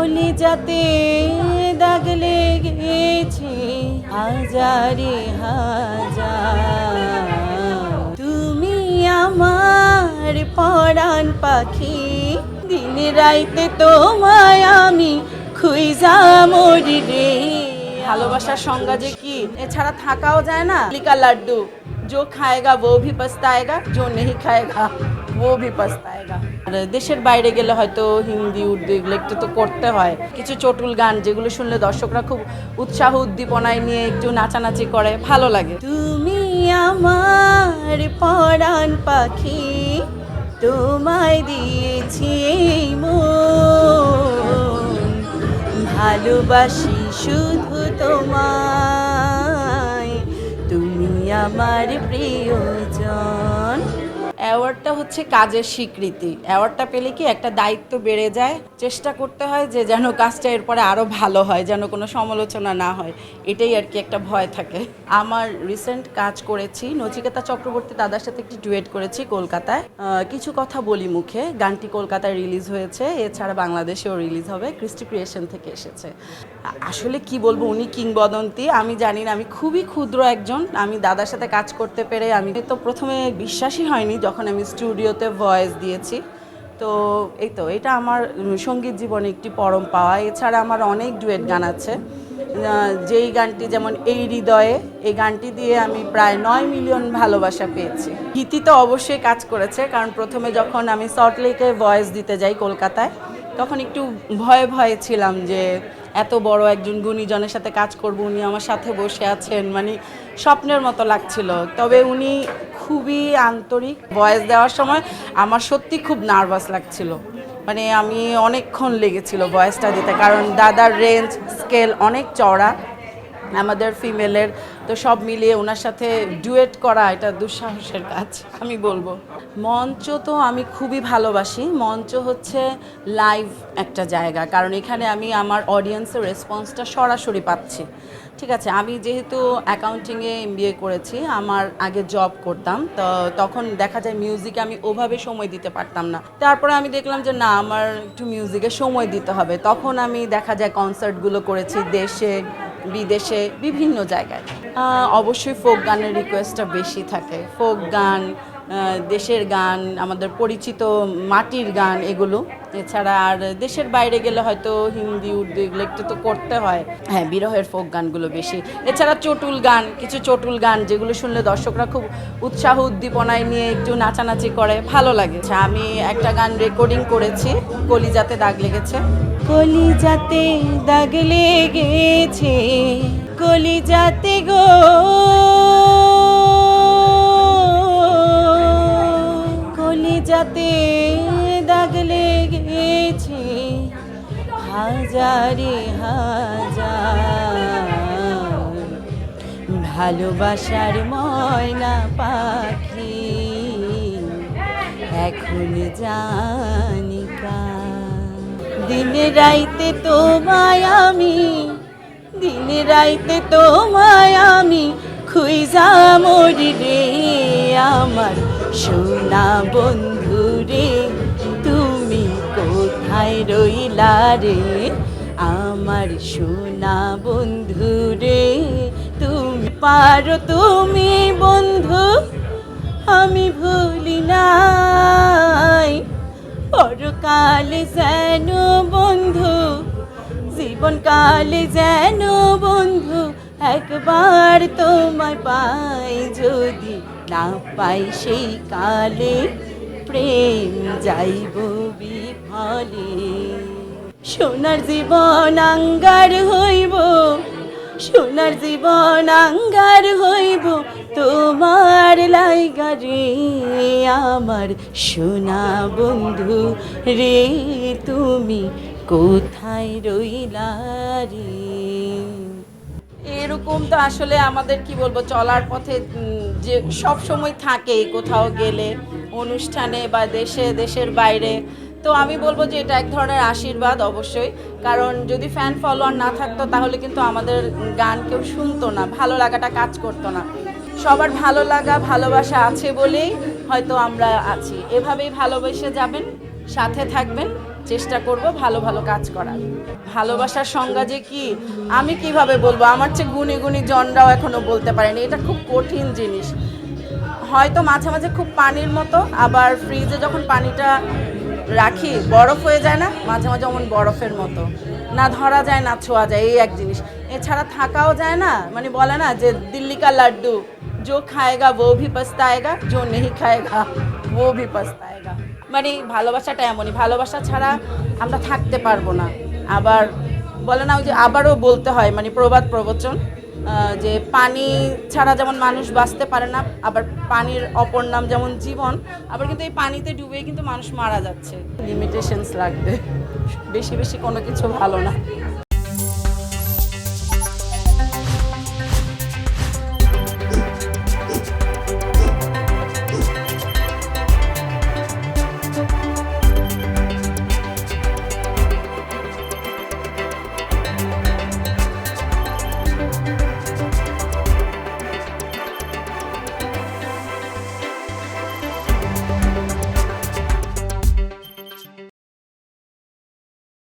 কলিজাতে দাগ লেগেছে হাজারে হাজার। তুমি আমার পরাণ পাখি, দিন রাইতে তোমায় আমি খুঁজা মরি রে। ভালোবাসার সংজ্ঞা যে কি এছাড়া থাকাও যায় না। লিকা লাড্ডু, जो खाएगा वो भी पछताएगा, जो नहीं खाएगा वो भी पछताएगा। দেশের বাইরে গেলে হয়তো হিন্দি উর্দু এগুলো একটু তো করতে হয়। কিছু চটুল গান যেগুলো শুনলে দর্শকরা খুব উৎসাহ উদ্দীপনায় নিয়ে একটু নাচানাচি করে, ভালো লাগে। তুমি আমার পরাণ পাখি, তোমায় দিয়েছি মন, ভালোবাসি শুধু তোমায়, তুমি আমার প্রিয়জন। অ্যাওয়ার্ডটা হচ্ছে কাজের স্বীকৃতি। অ্যাওয়ার্ডটা পেলে কি একটা দায়িত্ব বেড়ে যায়, চেষ্টা করতে হয় যে যেন কাজটা এরপরে আরও ভালো হয়, যেন কোনো সমালোচনা না হয়, এটাই আর কি একটা ভয় থাকে। আমার রিসেন্ট কাজ করেছি নচিকেতা চক্রবর্তী দাদার সাথে একটি ডুয়েট করেছি কলকাতায়। কিছু কথা বলি মুখে, গানটি কলকাতায় রিলিজ হয়েছে, এছাড়া বাংলাদেশেও রিলিজ হবে, ক্রিস্টি ক্রিয়েশন থেকে এসেছে। আসলে কি বলবো, উনি কিংবদন্তি, আমি জানি না, আমি খুবই ক্ষুদ্র একজন। আমি দাদার সাথে কাজ করতে পেরে আমি তো প্রথমে বিশ্বাসই হয়নি যখন আমি স্টুডিওতে ভয়েস দিয়েছি। তো এই তো এটা আমার সঙ্গীত জীবনে একটি পরম পাওয়া। এছাড়া আমার অনেক ডুয়েট গান আছে, যেই গানটি যেমন এই হৃদয়ে, এই গানটি দিয়ে আমি প্রায় 9 মিলিয়ন ভালোবাসা পেয়েছি। গীতি তো অবশ্যই কাজ করেছে, কারণ প্রথমে যখন আমি সল্টলেকে ভয়েস দিতে যাই কলকাতায়, তখন একটু ভয়ে ভয়ে ছিলাম যে এত বড় একজন গুণীজনের সাথে কাজ করব, উনি আমার সাথে বসে আছেন, মানে স্বপ্নের মতো লাগছিল। তবে উনি খুবই আন্তরিক। ভয়েস দেওয়ার সময় আমার সত্যি খুব নার্ভাস লাগছিল, মানে আমি অনেকক্ষণ লেগেছিল ভয়েসটা দিতে, কারণ দাদার রেঞ্জ স্কেল অনেক চওড়া আমাদের ফিমেলের, তো সব মিলিয়ে ওনার সাথে ডুয়েট করা এটা দুঃসাহসের কাজ আমি বলবো। মঞ্চ তো আমি খুবই ভালোবাসি। মঞ্চ হচ্ছে লাইভ একটা জায়গা, কারণ এখানে আমি আমার অডিয়েন্সের রেসপন্সটা সরাসরি পাচ্ছি। ঠিক আছে, আমি যেহেতু অ্যাকাউন্টিংয়ে MBA করেছি, আমার আগে জব করতাম, তো তখন দেখা যায় মিউজিকে আমি ওভাবে সময় দিতে পারতাম না। তারপরে আমি দেখলাম যে না, আমার একটু মিউজিকে সময় দিতে হবে। তখন আমি দেখা যায় কনসার্টগুলো করেছি দেশে বিদেশে বিভিন্ন জায়গায়। অবশ্যই ফোক গানের রিকোয়েস্টটা বেশি থাকে, ফোক গান, দেশের গান, আমাদের পরিচিত মাটির গান, এগুলো। এছাড়া আর দেশের বাইরে গেলে হয়তো হিন্দি উর্দু এগুলো একটু তো করতে হয়। হ্যাঁ, বিরহের ফোক গানগুলো বেশি। এছাড়া চটুল গান, কিছু চটুল গান যেগুলো শুনলে দর্শকরা খুব উৎসাহ উদ্দীপনায় নিয়ে একটু নাচানাচি করে, ভালো লাগে। আমি একটা গান রেকর্ডিং করেছি, কলিজাতে দাগ লেগেছে। কলিজাতে দাগ লেগেছে, কলিজাতে গো, কলিজাতে দাগ লেগেছে হাজারে হাজার। ভালোবাসার ময়না পাখি এখন জানি কার। দিন রাইতে তোমায় আমি, দিন রাইতে তোমায় আমি খুঁজা মরি রে। আমার সোনা বন্ধু রে, তুমি কোথায় রইলা রে? আমার সোনা বন্ধু রে, তুমি পারো তুমি বন্ধু, আমি ভুলি নাই। পরকালে যেন বন্ধু, জীবনকালে যেন বন্ধু, একবার তোমায় পাই, যদি না পাই সেই কালে প্রেম যাইব বিফলে। সোনার জীবন আঙ্গার হইব, সোনার জীবন আঙ্গার হইব তোমার লাইগা রে। আমার সোনা বন্ধু রে, তুমি কোথায় রইলা রে? এরকম তো আসলে আমাদের কি বলবো, চলার পথে যে সব সময় থাকে, কোথাও গেলে, অনুষ্ঠানে বা দেশে, দেশের বাইরে। তো আমি বলবো যে এটা এক ধরনের আশীর্বাদ অবশ্যই, কারণ যদি ফ্যান ফলোয়ার না থাকতো তাহলে কিন্তু আমাদের গান কেউ শুনতো না, ভালো লাগাটা কাজ করতো না। সবার ভালো লাগা ভালোবাসা আছে বলেই হয়তো আমরা আছি। এভাবেই ভালোবেসে যাবেন, সাথে থাকবেন। চেষ্টা করব ভালো ভালো কাজ করার। ভালোবাসার সংজ্ঞা যে কি আমি কিভাবে বলবো, আমার চেয়ে গুণী গুণী জনরাও এখনো বলতে পারেনি। এটা খুব কঠিন জিনিস। হয়তো মাঝে মাঝে খুব পানির মতো, আবার ফ্রিজে যখন পানিটা রাখি বরফ হয়ে যায় না, মাঝে মাঝে অমন বরফের মতো, না ধরা যায় না ছোঁয়া যায়, এই এক জিনিস। এছাড়া থাকাও যায় না, মানে বলে না যে দিল্লি কা লাড্ডু जो খায়েগা वो भी पछताएगा, जो नहीं খায়েগা वो भी पछताएगा। মানে ভালোবাসাটা এমনই, ভালোবাসা ছাড়া আমরা থাকতে পারবো না। আবার বলে না ওই যে আবারও বলতে হয়, মানে প্রবাদ প্রবচন, যে পানি ছাড়া যেমন মানুষ বাঁচতে পারে না, আবার পানির অপর নাম যেমন জীবন, আবার কিন্তু এই পানিতে ডুবেই কিন্তু মানুষ মারা যাচ্ছে। লিমিটেশনস লাগবে, বেশি বেশি কোনো কিছু ভালো না।